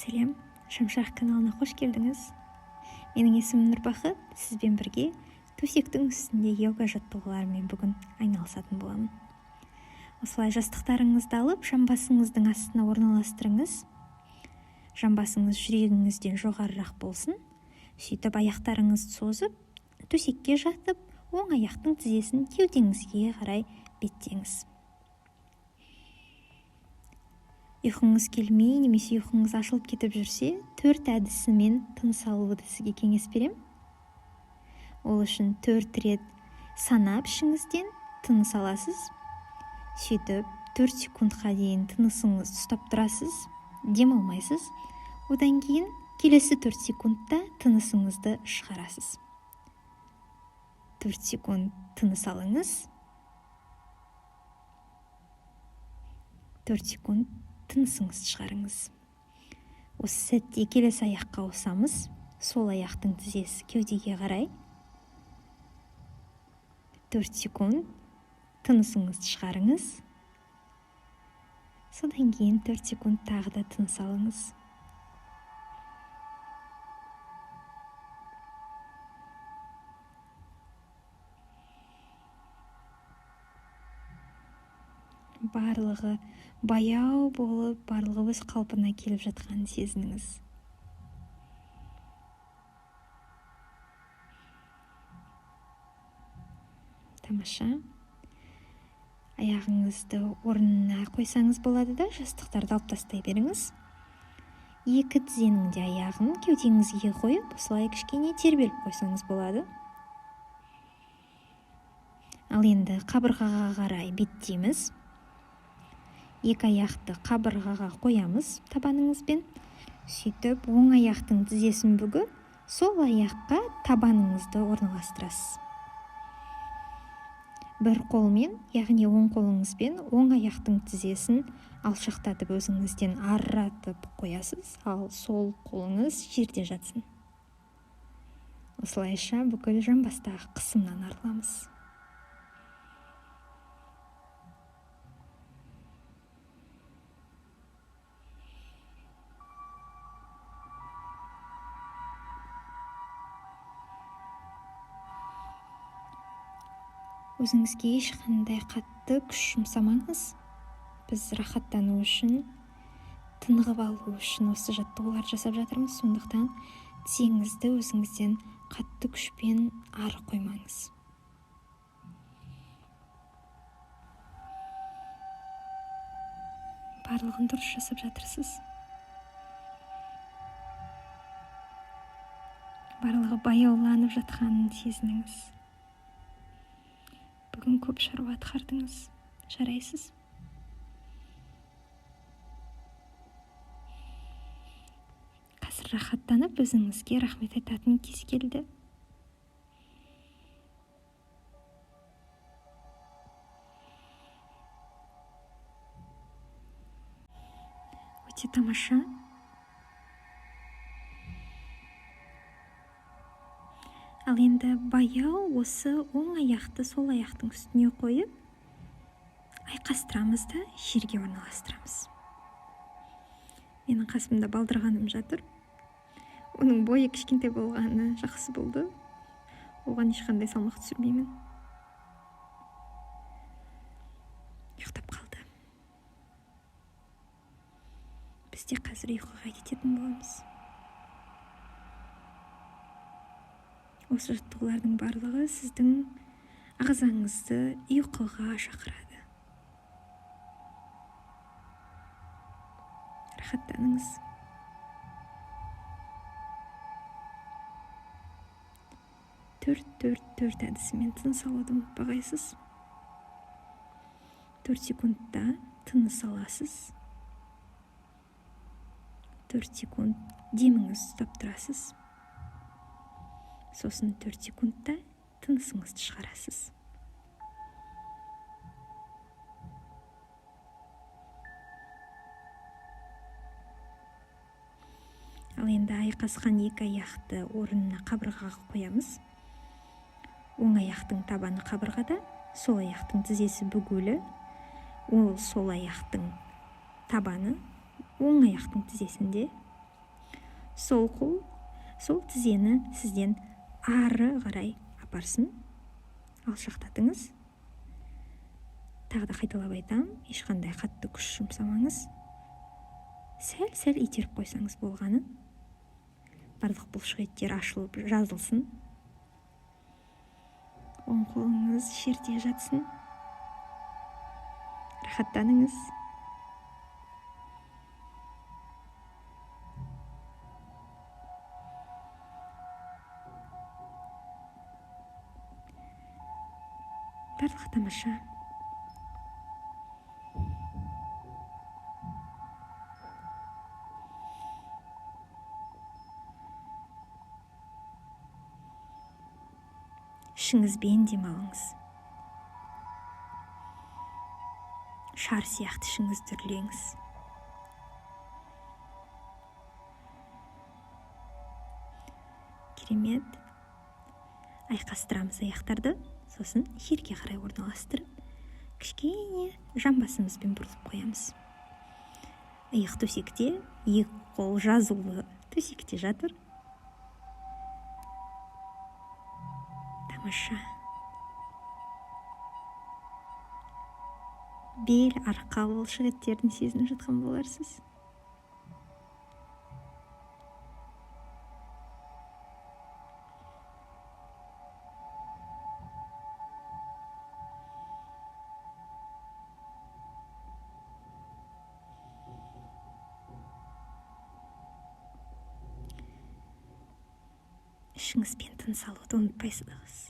Сәлем, Шамшырақ каналына қош келдіңіз. Менің есімім Нұрбақыт, сізбен бірге төсектің үстінде йога жаттығуларымен бүгін айналысатын боламын. Осылай жастықтарыңызды алып, жамбасыңыздың астына орналастырыңыз. Жамбасыңыз жүрегіңізден жоғарырақ болсын. Сөйтіп аяқтарыңызды созып, төсекке жатып, оң аяқтың тізесін кеудеңізге қарай беттеңіз. Ұйқыңыз келмей немесе ұйқыңыз ашылып кетіп жүрсе, 4 әдісімен тыныс алуды сізге кеңес берем. Ол үшін 4 рет санап ішіңізден тыныс аласыз. Сөйтіп 4 секундқа дейін тынысыңызды ұстап тұрасыз, дем алмайсыз. Одан кейін келесі 4 секундта тынысыңызды шығарасыз. 4 секунд тыныс алыңыз. 4 секунд тынысыңызды шығарыңыз. Осы сәтте келесі аяққа ауысамыз. Сол аяқтың тізесі кеудеге қарай. 4 секунд тынысыңызды шығарыңыз. Содан кейін 4 секунд тағы да тыныс алыңыз. Барлығы баяу болып, барлығы өз қалпына келіп жатқанын сезініңіз. Тамаша. Аяғыңызды орнына қойсаңыз болады да, жастықтарды алып тастай беріңіз. 2 тізенің де аяғын кеудеңізге қойып, осылай кішкене тербеліп қойсаңыз болады. Ал енді қабырғаға қарай беттейміз. 2 аяқты қабырғаға қоямыз табаныңызбен. Сөйтіп, оң аяқтың тізесін бүгіп, сол аяққа табаныңызды орналастырасыз. Бір қолмен, яғни оң қолыңызбен оң аяқтың тізесін алшақтатып өзіңізден арратып қоясыз, ал сол қолыңыз жерде жатсын. Осылайша бүкіл жамбастағы қысымнан арыламыз. Өзіңізге ешқандай қатты күш жұмсамаңыз. Біз рахаттану үшін, тынығып алу үшін осы жаттығулар жасап жатырмыз. Сондықтан тізеңізді өзіңізден қатты күшпен ары қоймаңыз. Барлығын дұрыс жасап жатырсыз. Барлығы баяуланып жатқанын сезініңіз. Бүгін көп шаруа атқардыңыз, жарайсыз. Қазір рахаттанып, өзіңізге рахмет айтатын кез келді. Өте тамаша. Ал енді баяу осы оң аяқты сол аяқтың үстіне қойып, айқастырамыз да жерге орналастырамыз. Менің қасымда балдырғаным жатыр. Оның бойы кішкентай болғаны жақсы болды. Оған ешқандай салмақ түсірмеймін. Ұйықтап қалды. Біз де қазір ұйқыға кететін боламыз. Осы жаттығулардың барлығы сіздің ағзаңызды ұйқыға шақырады. Рахаттаныңыз. Төрт әдісімен тыныс алуды ұмытпағайсыз. 4 секундта тыныс аласыз. 4 секунд деміңіз ұстап тұрасыз. Сосын 4 секундта тынысыңызды шығарасыз. Ал енді айқасқан 2 аяқты орнына қабырғаға қоямыз. Оң аяқтың табаны қабырғада, сол аяқтың тізесі бүгулі. Ол сол аяқтың табаны оң аяқтың тізесінде. сол қол сол тізені сізден ары қарай апарсын. Алшақтатыңыз. Тағы да қайталап айтам, ешқандай қатты күш жұмсамаңыз. Сәл итеріп қойсаңыз болғаны. Барлық бұлшық еттер ашылып жазылсын. Оң қолыңыз жерде жатсын. Рахаттаныңыз. Барлық тамаша. Ішіңізбен демалыңыз. Шар сияқты ішіңізді үрлеңіз. Керемет. Айқастырамыз аяқтарды, сосын жерге қарай орналастырып, кішкене жамбасымызбен бұрылып қоямыз. Иық төсекте, иық қол жазулы төсекте жатыр. Тамаша. Бел, арқа бұлшық еттерін сезініп жатқан боларсыз. Ішіңізбен тыныс алуды ұмытпайсыз.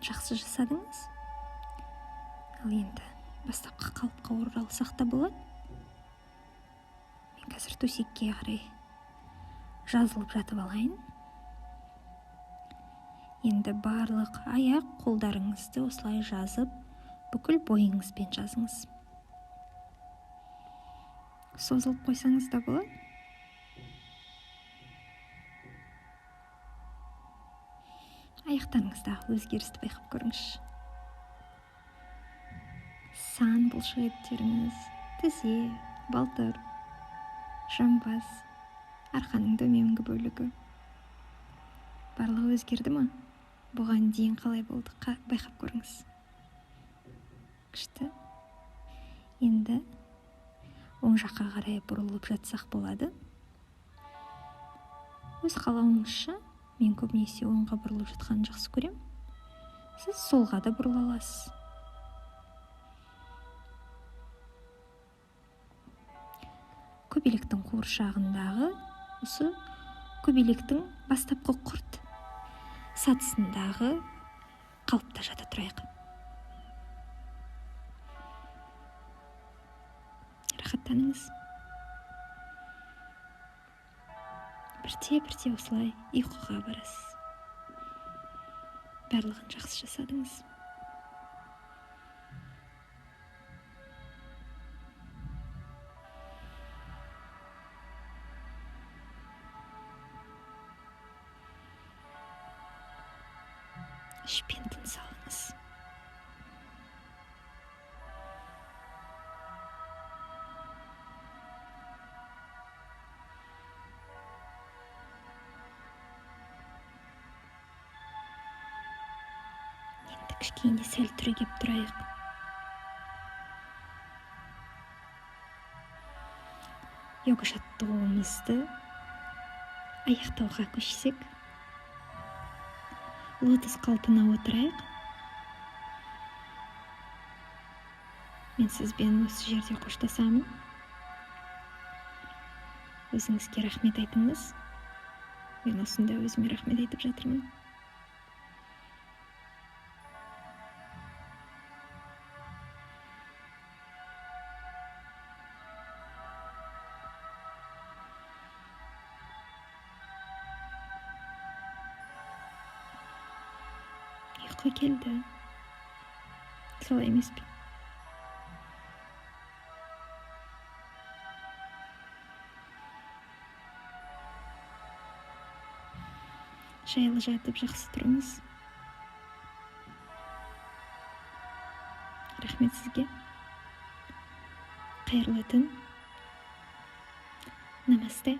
Жақсы жасадыңыз. Ал енді бастапқы қалыпқа оралсақ та болады. Мен қазір төсекке қарай жазылып жатып алайын. Енді барлық аяқ қолдарыңызды осылай жазып, бүкіл бойыңызбен жазыңыз. Созылып қойсаңыз да болады. Аяқтарыңыздағы өзгерісті байқап көріңізші. Сан бұлшық еттеріңіз, тізе, балтыр, жамбас, арқаның төменгі бөлігі. Барлығы өзгерді ма? Бұған дейін қалай болды? Байқап көріңіз. Күшті. Енді оң жаққа қарай бұрылып жатсақ болады. Өз қалауыңызша, мен көбінесе оңға бұрылып жатқанын жақсы көрем. Сіз солға да бұрыла аласыз. Көбелектің қуыршағындағы осы көбелектің бастапқы құрт сатысындағы қалыпта жата тұрайық. Рахаттаныңыз. Бірте осылай ұйқыға барасыз. Барлығын жақсы жасадыңыз. Ішпен тыныс алыңыз. Енді кішкене сәл түрегеп тұрайық. Йога жаттығуымызды аяқтауға көшсек. Лотос қалпына отырайық. Мен сізбен осы жерде қоштасамын. Өзіңізге рахмет айтыңыз. Мен осында өзіме рахмет айтып жатырмын. Ұйқы келді. Солай емес пе? жайлы жатып жақсы тұрыңыз. Рахмет сізге. Қайырлы түн. Намасте.